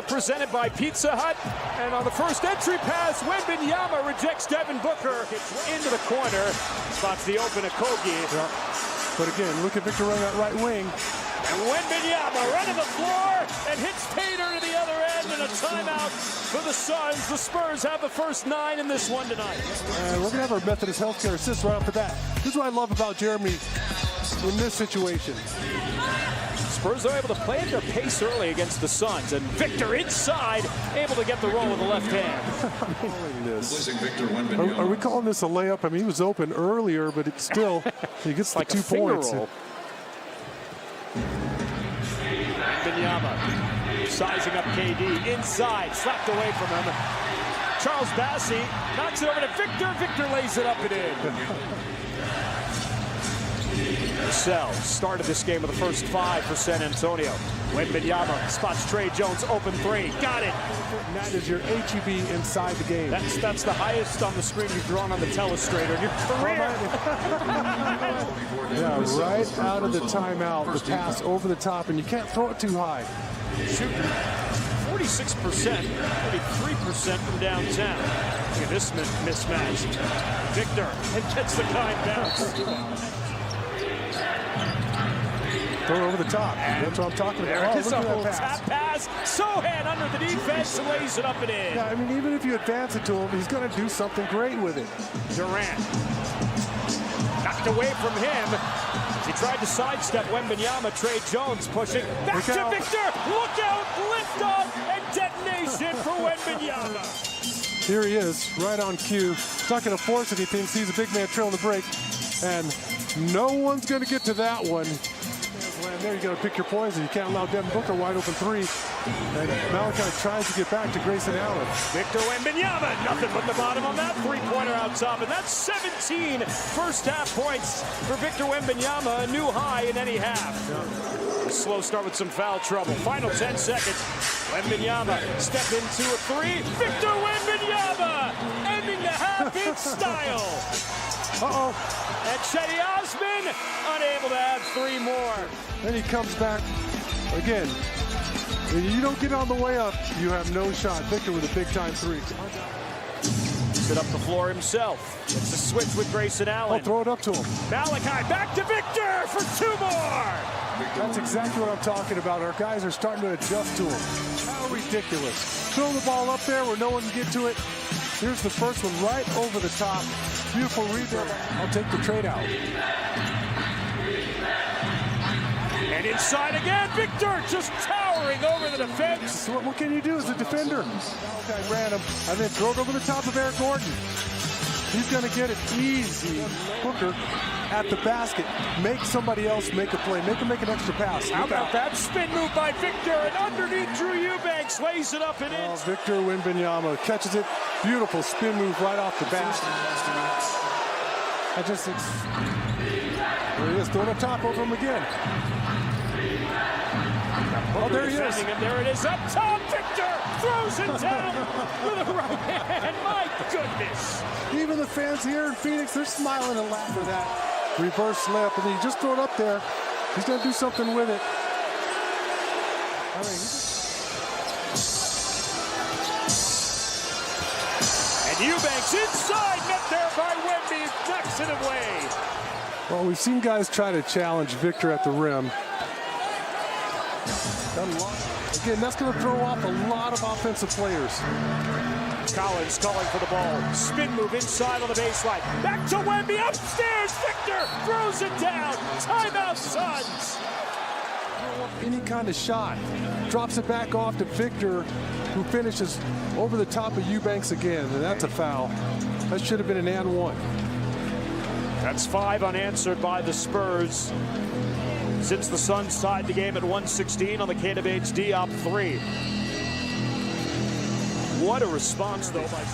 now presented by Pizza Hut. And on the first entry pass, Wembanyama rejects Devin Booker. Into the corner, spots the open Okogie. Yeah. But again, look at Victor running that right wing. And Wembanyama running the floor and hits Tater to the other end, and a timeout for the Suns. The Spurs have the first 9 in this one tonight. And we're going to have our Methodist Healthcare assist right off the bat. This is what I love about Jeremy in this situation. Spurs are able to play at their pace early against the Suns, and Victor inside, able to get the roll with the left hand. Are we calling this a layup? I mean, he was open earlier, but it's still, he gets like the 2 points. Wembanyama sizing up KD inside, slapped away from him. Charles Bassey knocks it over to Victor. Victor lays it up and in. Marcel started this game with the first 5 for San Antonio. Wembanyama spots Trey Jones, open 3, got it. And that is your HEB inside the game. That's the highest on the screen you've drawn on the telestrator in your career. Yeah, right out of the timeout, the pass over the top, and you can't throw it too high. Shooting 46%, 33% from downtown. Look at this mismatch. Victor, and gets the kind bounce. Throw it over the top. That's what I'm talking about. There is a little tap pass. Sohan under the defense, lays it up and in. Yeah, I mean, even if you advance it to him, he's going to do something great with it. Durant. Knocked away from him. He tried to sidestep Wembanyama. Trey Jones pushing. Back to Victor. Look out. Lift off and detonation for Wembanyama. Here he is, right on cue. He's not going to force anything. Sees a big man trailing the break. And no one's going to get to that one. There you got to pick your poison. You can't allow Devin Booker wide open 3. And Malachi tries to get back to Grayson Allen. Victor Wembanyama, nothing but the bottom on that 3-pointer out top. And that's 17 first half points for Victor Wembanyama, a new high in any half. A slow start with some foul trouble. Final 10 seconds. Wembanyama step into a 3. Victor Wembanyama ending the half in style. And Chetty Osman unable to add 3 more. Then he comes back again. When you don't get on the way up, you have no shot. Victor with a big-time 3. Set up the floor himself. It's a switch with Grayson Allen. Throw it up to him. Malachi back to Victor for 2 more. That's exactly what I'm talking about. Our guys are starting to adjust to him. How ridiculous. Throw the ball up there where no one can get to it. Here's the first one right over the top. Beautiful rebound. I'll take the trade out. And inside again, Victor just towering over the defense. So what can you do as a defender? Malachi ran him and then throw it over the top of Eric Gordon. He's going to get it easy. Booker at the basket. Make somebody else make a play. Make him make an extra pass. How about that spin move by Victor, and underneath Drew Eubanks lays it up and in. Victor Wembanyama catches it. Beautiful spin move right off the bat. There he is, throwing up top over him again. Oh, there he is. And there it is, up top. Victor throws it down with a right hand. My goodness. Even the fans here in Phoenix, they're smiling and laughing at that reverse slip, and he just threw it up there. He's going to do something with it. And Eubanks inside, met there by Wemby, knocks it away. Well, we've seen guys try to challenge Victor at the rim. Again, that's going to throw off a lot of offensive players. Collins calling for the ball. Spin move inside on the baseline. Back to Wemby, upstairs. Victor throws it down. Timeout, Suns. Any kind of shot. Drops it back off to Victor, who finishes over the top of Eubanks again. And that's a foul. That should have been an and 1. That's 5 unanswered by the Spurs. Since the Suns tied the game at 116 on the KWHD up 3. What a response, though, by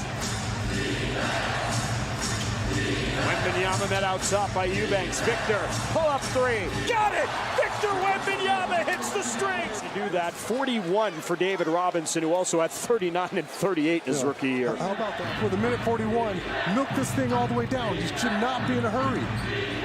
Wembanyama met out top by Eubanks. Victor, pull up 3. Got it! Victor Wembanyama hits the strings. To do that, 41 for David Robinson, who also had 39 and 38 in his rookie year. How about that? With a minute 41, milk this thing all the way down. You should not be in a hurry.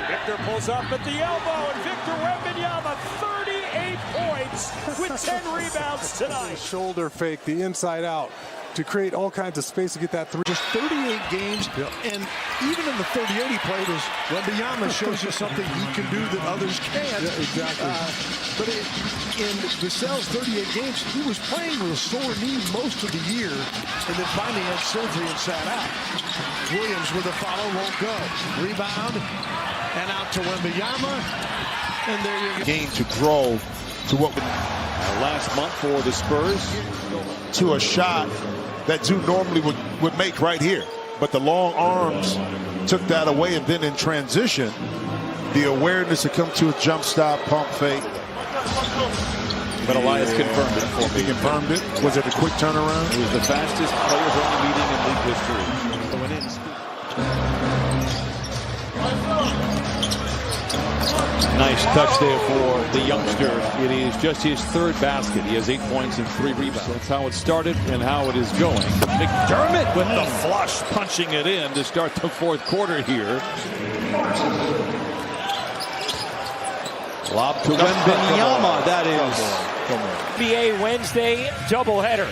Victor pulls up at the elbow, and Victor Wembanyama, 38 points with 10 rebounds tonight. Shoulder fake, the inside out, to create all kinds of space to get that three. Just 38 games, and even in the 38 he played, as Wembanyama shows you something he can do that others can't. Yeah, exactly. But in Vassell's 38 games, he was playing with a sore knee most of the year, and then finally had surgery and sat out. Williams with a follow, won't go. Rebound, and out to Wembanyama, and there you go. Game to grow to what would last month for the Spurs. to a shot that Zoo normally would make right here. But the long arms took that away, and then in transition, the awareness to come to a jump stop, pump fake. But Elias confirmed it for me. He confirmed it. Was it a quick turnaround? It was the fastest players-only meeting in league history. Going in. Nice touch there for the youngster. It is just his third basket. He has 8 points and 3 rebounds. That's how it started and how it is going. McDermott with the flush, punching it in to start the fourth quarter here. Lob to Wembanyama. That is NBA Wednesday doubleheader.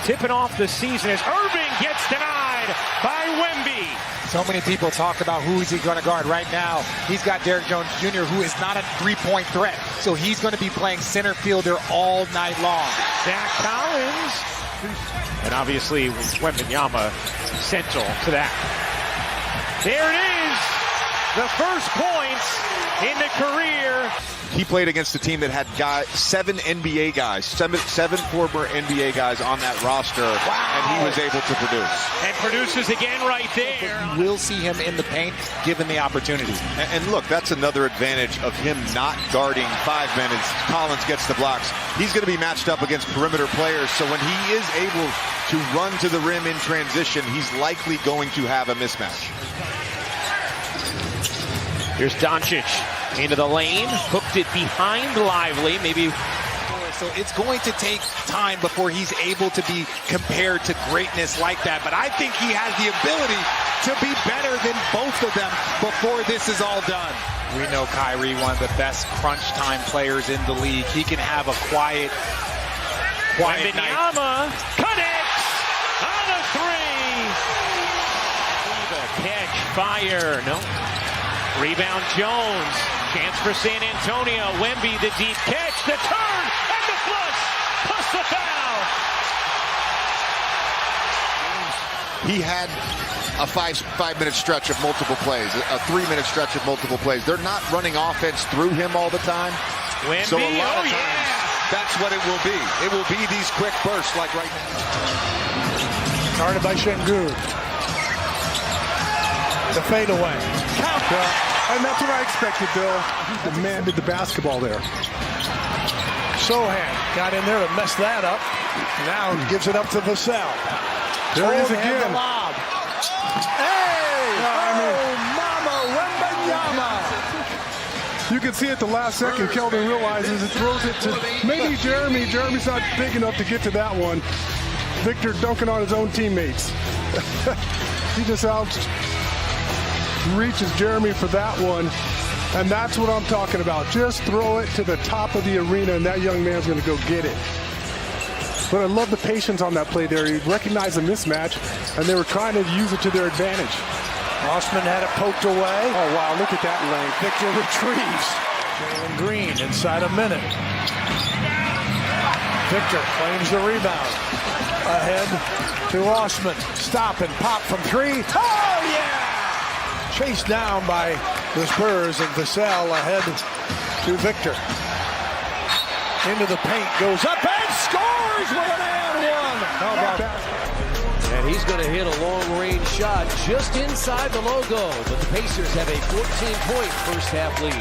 Tipping off the season as Irving gets denied by Wemby. So many people talk about who is he going to guard. Right now, he's got Derrick Jones Jr., who is not a three-point threat. So he's going to be playing center fielder all night long. Zach Collins. And obviously, Wembanyama central to that. There it is. The first points in the career. He played against a team that had 7 NBA guys, seven former NBA guys on that roster, and he was able to produce. And produces again right there. You will see him in the paint given the opportunity. And look, that's another advantage of him not guarding 5 minutes. Collins gets the blocks. He's going to be matched up against perimeter players, so when he is able to run to the rim in transition, he's likely going to have a mismatch. Here's Doncic into the lane, hooked it behind Lively, maybe. So it's going to take time before he's able to be compared to greatness like that. But I think he has the ability to be better than both of them before this is all done. We know Kyrie, one of the best crunch time players in the league. He can have a quiet night. Wembanyama connects on a 3. Catch, fire, no. Rebound Jones, chance for San Antonio. Wemby, the deep catch, the turn, and the flush, plus the foul. He had a five-minute stretch of multiple plays, a 3-minute stretch of multiple plays. They're not running offense through him all the time. Wemby, So a lot of times, that's what it will be. It will be these quick bursts like right now. Guarded by Şengün. The fadeaway. Counter. And that's what I expected, Bill. He demanded the basketball there. Sohan got in there to mess that up. Now he gives it up to Vassell. There he is Sohan again. the lob. Hey! Mama Wembanyama! You can see at the last second, Keldon realizes it, throws it to maybe Jeremy. Jeremy's not big enough to get to that one. Victor dunking on his own teammates. He just reaches Jeremy for that one. And that's what I'm talking about. Just throw it to the top of the arena, and that young man's going to go get it. But I love the patience on that play there. He recognized the mismatch, and they were trying to use it to their advantage. Osman had it poked away. Oh, wow, look at that length. Victor retrieves. Jalen Green inside a minute. Victor claims the rebound. Ahead to Osman. Stop and pop from 3. Oh, yeah! Chased down by the Spurs, and Vassell ahead to Victor. Into the paint, goes up and scores with an and one. How about that? And he's going to hit a long-range shot just inside the logo. But the Pacers have a 14-point first-half lead.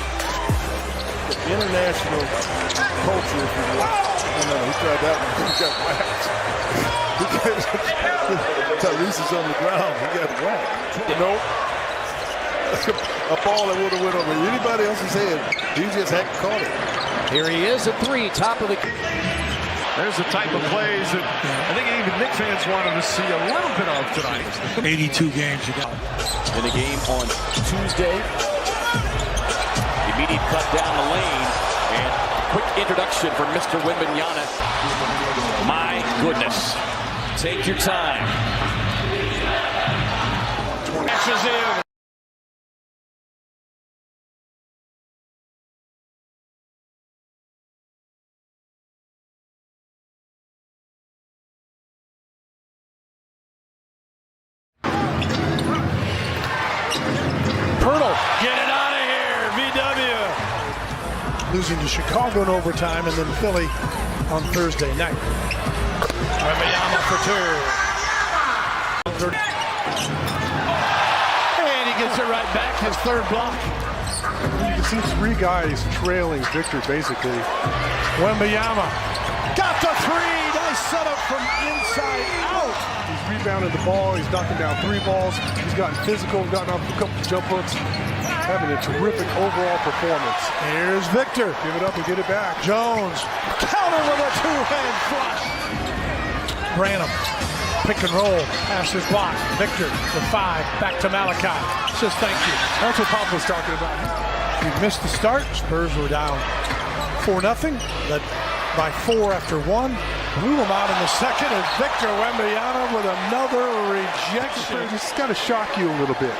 International culture, if you will. He tried that one. He got whacked. Tyrese is on the ground. He got whacked. Nope. A ball that would have went over anybody else's head. He just hadn't caught it. Here he is at 3, top of the... There's the type of plays that I think even Knicks fans wanted to see a little bit of tonight. 82 games you got. In the game on Tuesday. Immediate cut down the lane. And quick introduction for Mr. Wembanyama. My goodness. Take your time. Dashes in. Get it out of here, VW. Losing to Chicago in overtime, and then Philly on Thursday night. Wembanyama for two. And he gets it right back, his third block. You can see three guys trailing Victor, basically. Wembanyama got the three. Nice setup from inside out. He's rebounded the ball. He's knocking down three balls. He's gotten physical, gotten off a couple jump hooks. Having a terrific overall performance. Here's Victor. Give it up and get it back. Jones counter with a two-hand flush. Branham, pick and roll, passes block. Victor with 5, back to Malachi. Says thank you. That's what Pop was talking about. He missed the start. Spurs were down 4-0. Led by 4 after 1. Blew them out in the second, and Victor Wembanyama with another rejection. It's got to shock you a little bit.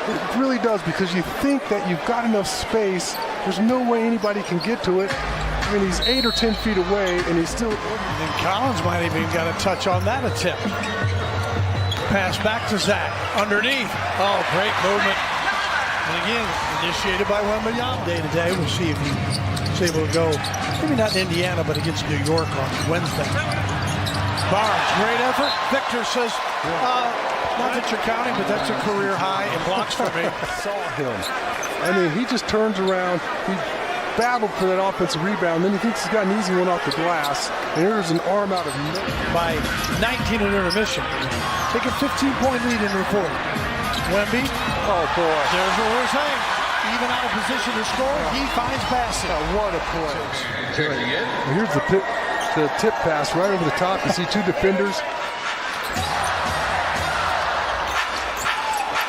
It really does, because you think that you've got enough space. There's no way anybody can get to it. I mean, he's 8 or 10 feet away, and he's still... And Collins might even got a touch on that attempt. Pass back to Zach. Underneath. Oh, great movement. And again, initiated by Wembanyama. Day to day, we'll see if he's able to go, maybe not in Indiana, but against New York on Wednesday. Barnes, great effort. Victor says, not that you're counting, but that's a career high in blocks for me. Saw him. I mean, he just turns around. He battled for that offensive rebound. Then he thinks he's got an easy one off the glass. And here's an arm out of nowhere. By 19 in intermission. Take a 15-point lead in the fourth. Wemby. Oh, boy. There's what we're saying. Even out of position to score, he finds Bassett. What a play. Here's the tip pass right over the top. You see two defenders.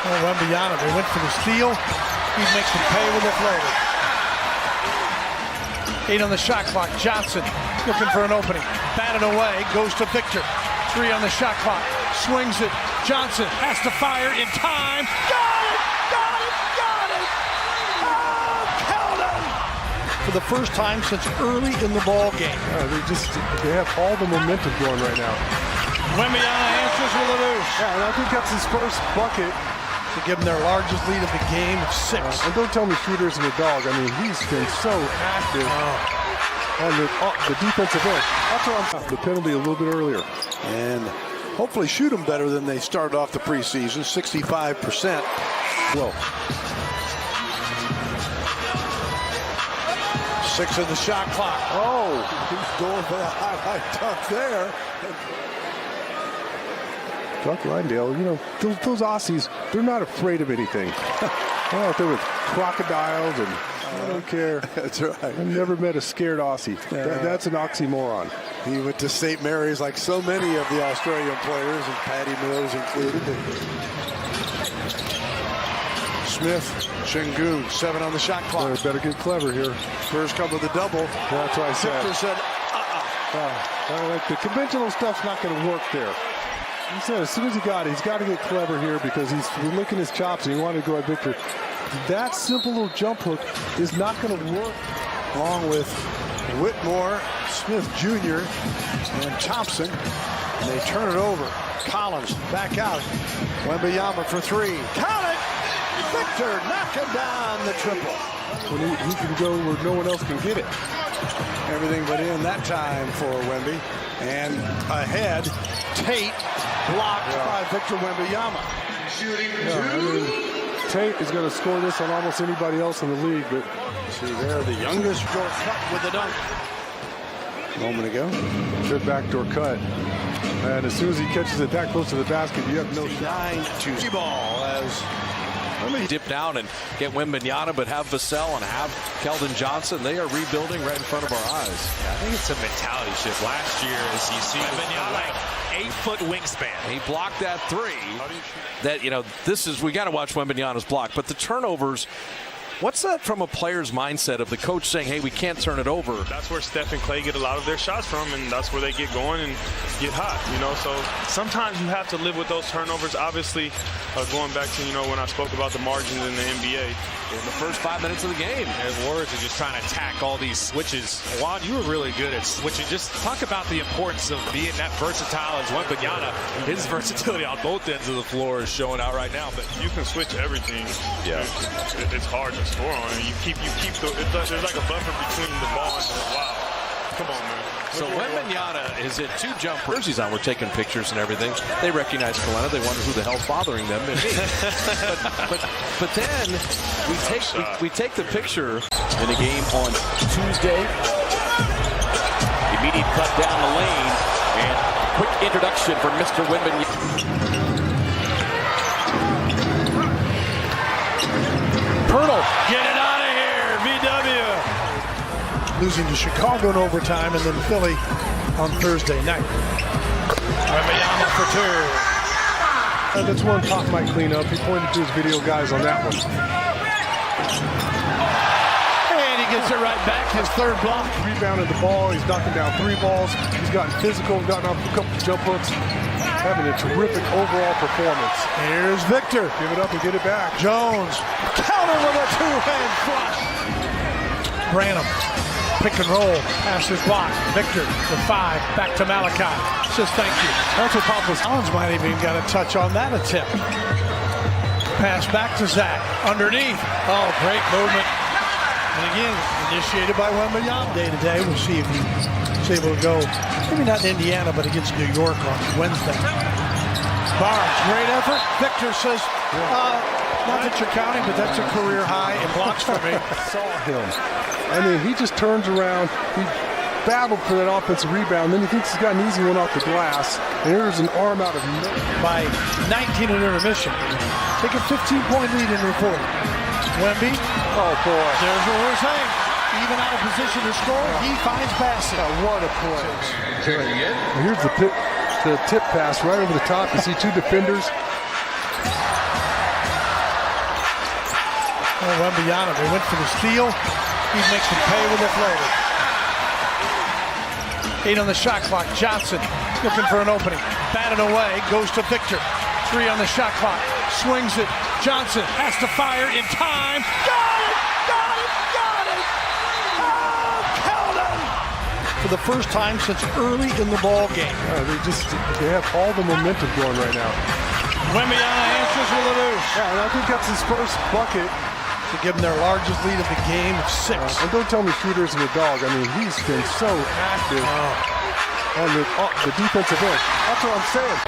Oh, Wembanyama, they went for the steal. He makes them pay with a floater. 8 on the shot clock. Johnson looking for an opening. Batted away, goes to Victor. 3 on the shot clock. Swings it. Johnson has to fire in time. Got it! Got it! Got it! Oh, count him! For the first time since early in the ball game. They have all the momentum going right now. Wembanyama answers with a deuce. Yeah, and I think that's his first bucket. To give them their largest lead of the game of 6. And don't tell me Shooter's a dog. I mean, he's been so active on the defensive end. That's what I'm the penalty a little bit earlier. And hopefully shoot them better than they started off the preseason, 65%. Well, 6 in the shot clock. oh, he's going for the highlight dunk there. Chuck Rindale, you know, those Aussies, they're not afraid of anything. They're out there with crocodiles, and I don't care. That's right. I've never met a scared Aussie. That's an oxymoron. He went to St. Mary's like so many of the Australian players, and Patty Mills included. Smith, Şengün, 7 on the shot clock. Better get clever here. First come with the double. That's what I said. Victor said, the conventional stuff's not going to work there. He said as soon as he got it, he's got to get clever here, because he's licking his chops and he wanted to go at Victor. That simple little jump hook is not going to work. along with Whitmore, Smith Jr., and Thompson. And they turn it over. Collins back out. Wembanyama for 3. Count it! Victor knocking down the triple. When he can go where no one else can get it. Everything but in that time for Wemby. And ahead, Tate blocked by Victor Wembanyama. I mean, Tate is going to score this on almost anybody else in the league, but see there, the youngest door cut with the dunk. A moment ago. Good backdoor cut. And as soon as he catches it that close to the basket, you have no shot. 9-2 ball as dip down and get Wembanyama, but have Vassell and have Keldon Johnson. They are rebuilding right in front of our eyes. Yeah, I think it's a mentality shift. Last year, as you see, Wembanyama, 8-foot wingspan. He blocked that 3. That, you know, this is, we got to watch Wembanyama's block, but the turnovers, What's that from a player's mindset of the coach saying, hey, we can't turn it over? That's where Steph and Clay get a lot of their shots from, and that's where they get going and get hot, you know. So sometimes you have to live with those turnovers. Obviously, going back to, when I spoke about the margins in the NBA. In the first 5 minutes of the game. And Warriors are just trying to attack all these switches. Juan, you were really good at switching. Just talk about the importance of being that versatile as Wembanyama. His versatility on both ends of the floor is showing out right now. But you can switch everything. Yeah, it's hard to score on. You keep there's like a buffer between the ball and the wow. Come on, man. So Wembanyama is in 2 jump jerseys on. We're taking pictures and everything. They recognize Kalena. They wonder who the hell's bothering them. but then we take the picture in a game on Tuesday. Immediate cut down the lane and quick introduction for Mr. Wembanyama. Pirtle. Get it out of here, VW. Losing to Chicago in overtime, and then Philly on Thursday night. Wembanyama for 2. That's one Pop might clean up. He pointed to his video guys on that one. And he gets it right back, his 3rd block. Rebounded the ball. He's knocking down 3 balls. He's gotten physical, gotten off a couple jump hooks. Having a terrific overall performance. Here's Victor. Give it up and get it back. Jones. Counter with a 2-hand flush. Branham. Pick and roll. Pass is blocked. Victor with 5. Back to Malachi. Says thank you. That's what Papa's. Collins might have even got a touch on that attempt. Pass back to Zach. Underneath. Oh, great movement. And again, initiated by Wembanyama. Day to day. We'll see if he's able to go. Maybe not in Indiana, but against New York on Wednesday. Barnes, great effort. Victor says, not that you're counting, but that's a career high in blocks for me. Saw him. I mean, he just turns around. He battled for that offensive rebound. Then he thinks he's got an easy one off the glass. And here's an arm out of nowhere. By 19 in intermission. Take a 15-point lead in the 4th. Wemby. Oh, boy. There's what we're saying. Even out of position to score, he finds Bassett. What a play. And here's the tip pass right over the top. You see 2 defenders. Oh, Wembanyama, they went for the steal. He makes them pay with a floater. 8 on the shot clock. Johnson looking for an opening. Batted away, goes to Victor. 3 on the shot clock. Swings it. Johnson has to fire in time. Got it! Got it! Got it! Oh, count him! For the first time since early in the ball game. They have all the momentum going right now. Wembanyama answers with a deuce. Yeah, and I think that's his first bucket. To give them their largest lead of the game of 6. And don't tell me Shooter's a dog. I mean, he's been so active on the defensive end. That's what I'm saying.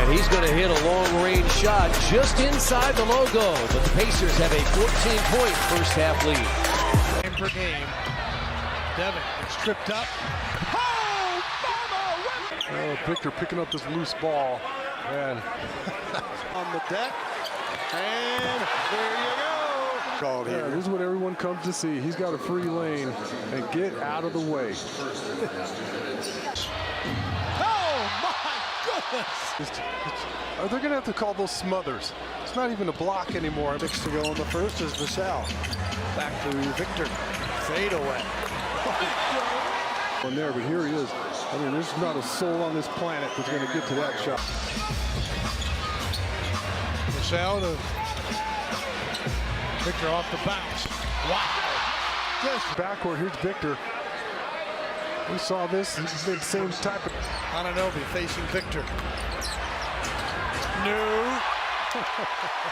And he's going to hit a long-range shot just inside the logo. But the Pacers have a 14-point first-half lead. Game per game. Devin stripped up. Oh, Victor picking up this loose ball. And on the deck. And there you go. Called here. This is what everyone comes to see. He's got a free lane. And get out of the way. Oh, my goodness. They're going to have to call those smothers. It's not even a block anymore. 6 to go in the first is Vassell. Back to Victor. Fade away. On there, but here he is. I mean, there's not a soul on this planet that's going to get to that shot. Vassell to Victor off the bounce. Wow. Just backward. Here's Victor. We saw this. He's been the same type of. Ananobi facing Victor. No.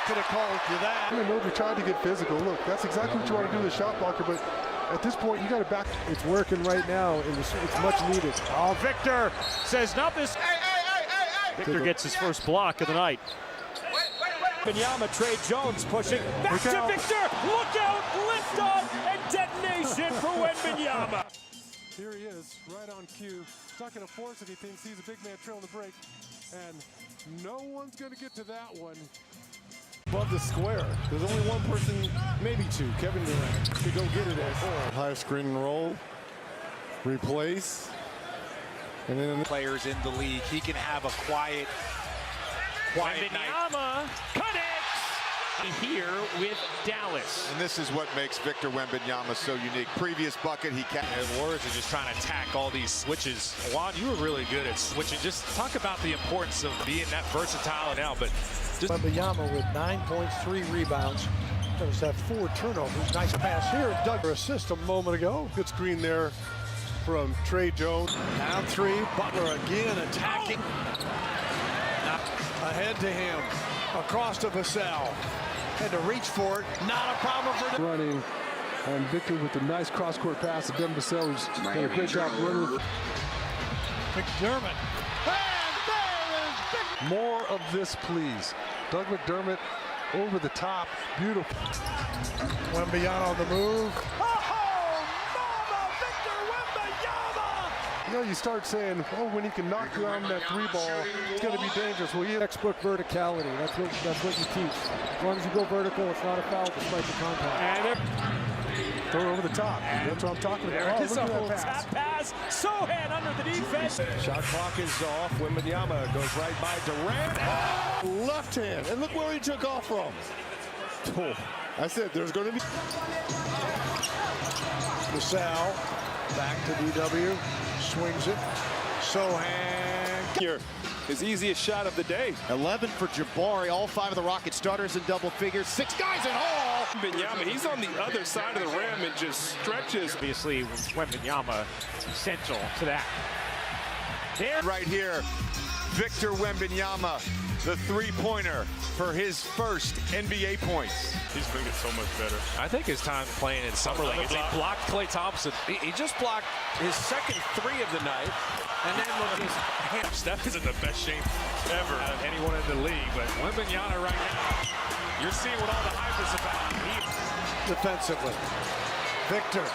Could have called you that. Ananobi tried to get physical. Look, that's exactly what you want to do with a shot blocker, but at this point, you got to back. It's working right now, and it's much needed. Oh, Victor says not this. Victor gets his first block of the night. Wembanyama, Trey Jones pushing. Back to Victor. Look out, lift on, and detonation for Wembanyama. Here he is, right on cue. He's not going to force it. He thinks he's a big man trailing the break. And no one's going to get to that one. Above the square. There's only one person, maybe 2, Kevin Durant, to go get it at 4. High screen and roll. Replace. And then players in the league. He can have a quiet Wembanyama night. connects. here with Dallas. And this is what makes Victor Wembanyama so unique. Previous bucket, he can't. And Warriors are just trying to attack all these switches. Juan, you were really good at switching. Just talk about the importance of being that versatile now. But just Wembanyama with 9 points, 3 rebounds. Does have 4 turnovers. Nice pass here. Doug assist a moment ago. Good screen there from Trey Jones. Down 3. Butler again attacking. Ahead to him. Across to Vassell. Had to reach for it. Not a problem for Running. And Victor with the nice cross-court pass to Devin Vassell, who's done a great job running. McDermott. And there is Victor. More of this, please. Doug McDermott over the top. Beautiful. Wembanyama on the move. You know, you start saying, oh, when he can knock down that 3 ball, it's going to be dangerous. Well, he textbook verticality. That's what you teach. As long as you go vertical, it's not a foul despite the contact. And throw it over the top. That's what I'm talking about. There is a whole tap pass. Sohan under the defense. Shot clock is off. Wembanyama goes right by Durant. Left hand. And look where he took off from. Oh, I said there's going to be. Vassell back to DW. Swings it. Sohan. Here, his easiest shot of the day. 11 for Jabari. All 5 of the Rockets starters in double figures. 6 guys in all. Wembanyama, he's on the other side of the rim and just stretches. Obviously, Wembanyama central to that. There, right here, Victor Wembanyama, the 3-pointer for his first NBA points. He's going to get so much better. I think his time playing in Summer League. He blocked Klay Thompson. He just blocked his second 3 of the night. And then look, he's Steph is in the best shape ever of anyone in the league. But Wembanyama right now, you're seeing what all the hype is about. Defensively. Victor.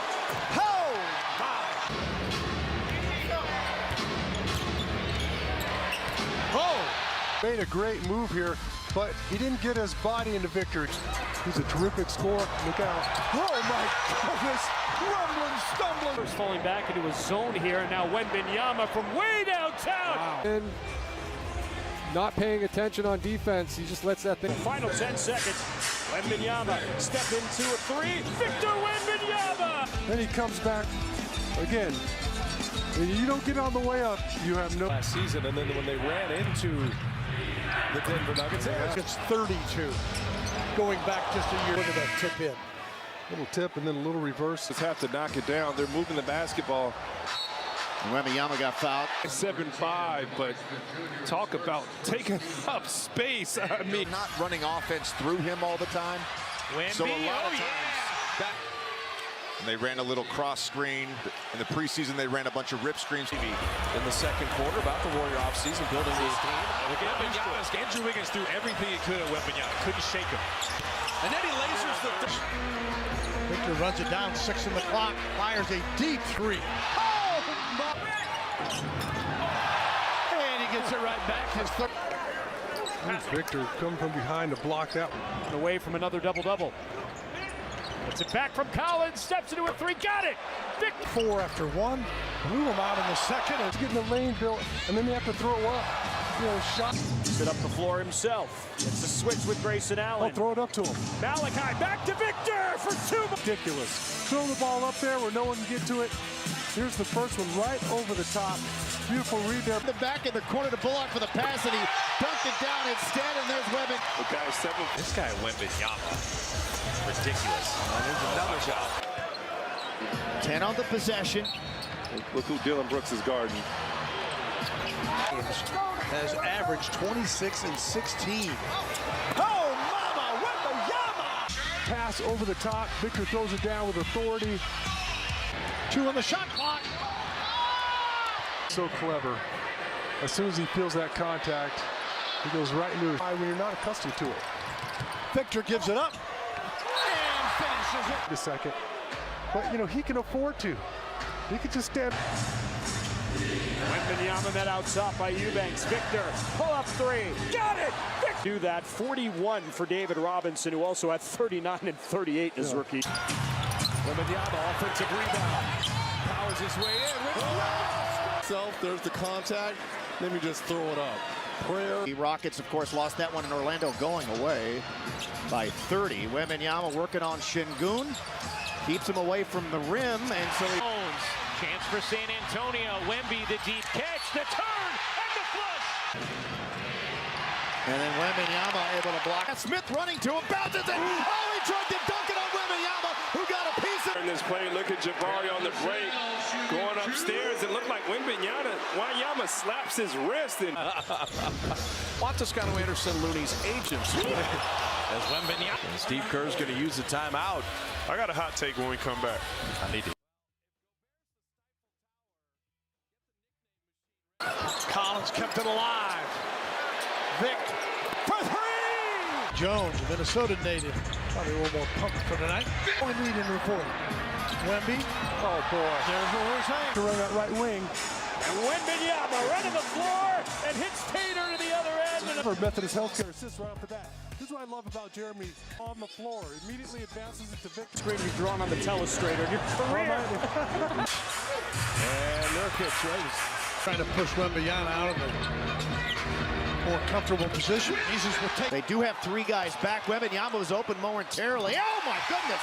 Made a great move here, but he didn't get his body into Victor. He's a terrific scorer. Look out. Oh my goodness. Rumbling, stumbling. First falling back into his zone here. And now Wembanyama from way downtown. Wow. And not paying attention on defense. He just lets that thing. Final 10 seconds. Wembanyama step into a 3. Victor Wembanyama. Then he comes back again. And you don't get on the way up, you have no. Last season, and then when they ran into the Denver Nuggets, it's 32. Going back just a year. Look at that tip in. Little tip and then a little reverse. just have to knock it down. They're moving the basketball. Wembanyama got fouled. 7-5, but talk about taking up space. I mean, Not running offense through him all the time. Wemby, So a lot of times, and they ran a little cross screen. In the preseason, they ran a bunch of rip screens. in the second quarter about the Warrior offseason, building his team. Andrew Wiggins threw everything he could at Wembanyama. Couldn't shake him. And then he lasers the. Victor runs it down. 6 on the clock. Fires a deep 3. Oh, and he gets it right back. His third. Victor come from behind to block that one. away from another double-double. Gets it back from Collins. Steps into a 3. Got it. 4 after 1. Blew him out in the second. He's getting the lane built, and then they have to throw up. You know, shot. Sit up the floor himself. It's a switch with Grayson Allen. I'll throw it up to him. Malachi back to Victor for 2. Ridiculous. Throw the ball up there where no one can get to it. Here's the first one right over the top. Beautiful read there. The back in the corner to Bullock for the pass, and he dunked it down instead, and there's Wemby. This guy Wembanyama, ridiculous. And there's another shot. 10 on the possession. look who Dylan Brooks is guarding. Has averaged 26 and 16. Oh, mama, Wembanyama! Pass over the top. Victor throws it down with authority. 2 on the shot clock. So clever. As soon as he feels that contact, he goes right into it when you're not accustomed to it. Victor gives it up and finishes it. A second. But, you know, he can afford to. He could just stand. Wembanyama met out top by Eubanks. Victor, pull up 3. Got it! Victor. Do that. 41 for David Robinson, who also had 39 and 38 in his rookie. Wembanyama, offensive rebound. Powers his way in. There's the contact. Let me just throw it up. prayer. The Rockets, of course, lost that one in Orlando going away by 30. Wembanyama working on Şengün. Keeps him away from the rim, and so he... Chance for San Antonio. Wemby, the deep catch, the turn, and the flush. And then Wembanyama able to block. Smith running to him, bounces it. Oh, he tried to dunk it on Wembanyama, who got a piece of it. In this play, look at Jabari on the break, going upstairs. It looked like Wembanyama slaps his wrist. And Juan Toscano Anderson, Looney's agents. As Wembanyama. Steve Kerr's going to use the timeout. I got a hot take when we come back. I need to. Collins kept it alive. Vic for three! Jones, Minnesota native. Probably a little more pumped for tonight. Point lead in report. Wemby. Oh, boy. There's where his hand. To run that right wing. And Wembanyama running the floor and hits Tater to the other end. For Methodist Healthcare assist right off the bat. This is what I love about Jeremy on the floor. Immediately advances it to Victor. Screen be drawn on the telestrator. Your career. And Nurkic, right? Trying to push Wembanyama out of the more comfortable position. They do have three guys back. Wembanyama was open momentarily. Oh, my goodness.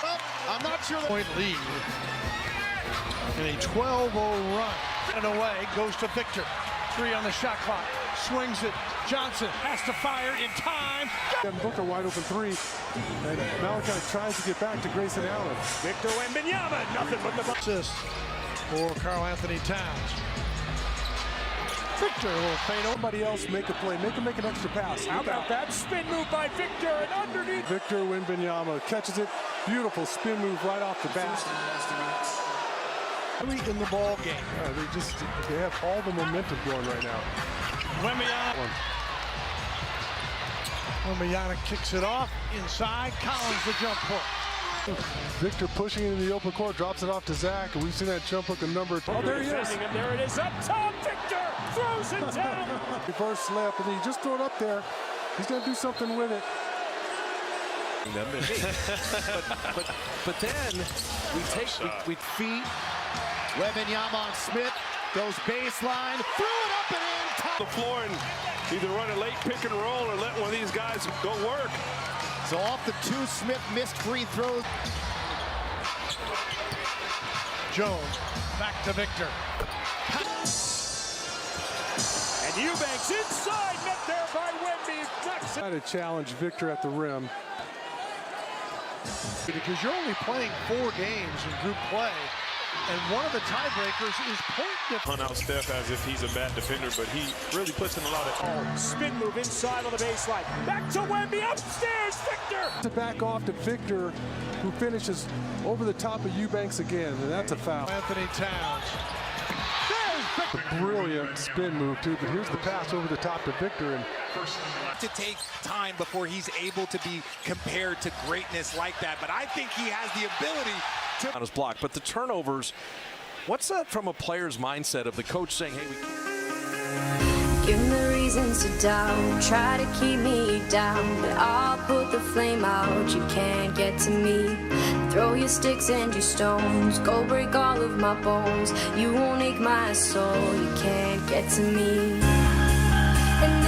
Well, I'm not sure. Point lead. And a 12-0 run. And away goes to Victor. 3 on the shot clock. Swings it. Johnson has to fire in time. Devin Booker wide open 3. And Malachi tries to get back to Grayson Allen. Victor Wembanyama, nothing but the assist for Karl Anthony Towns. Victor will fade. Nobody else make a play. Make him make an extra pass. How about that spin move by Victor and underneath? Victor Wembanyama catches it. Beautiful spin move right off the bat. In the ball game. They have all the momentum going right now. Wembanyama kicks it off inside. Collins the jump hook. Victor pushing into the open court, drops it off to Zach, and we've seen that jump hook a number of times. Oh, there he is. And there it is up top. Victor throws it down. Reverse slip, and he just threw it up there. He's going to do something with it. But then we feed. Wembanyama on Smith, goes baseline, threw it up and in. The floor and either run a late pick and roll or let one of these guys go work. So off the 2, Smith missed free throws. Jones back to Victor. And Eubanks inside, met there by Wemby. Try to challenge Victor at the rim. Because you're only playing 4 games in group play. And one of the tiebreakers is point difference. Hunt out Steph as if he's a bad defender, but he really puts in a lot of... Spin move inside on the baseline. Back to Wemby, upstairs, Victor! To back off to Victor, who finishes over the top of Eubanks again, and that's a foul. Anthony Towns. A brilliant spin move, too, but here's the pass over the top to Victor. And to take time before he's able to be compared to greatness like that, but I think he has the ability to... On his block, but the turnovers, what's that from a player's mindset of the coach saying, hey, we... Give me the reasons to doubt, try to keep me down, but I'll put the flame out, you can't get to me. Throw your sticks and your stones, go break all of my bones, you won't ache my soul, you can't get to me. And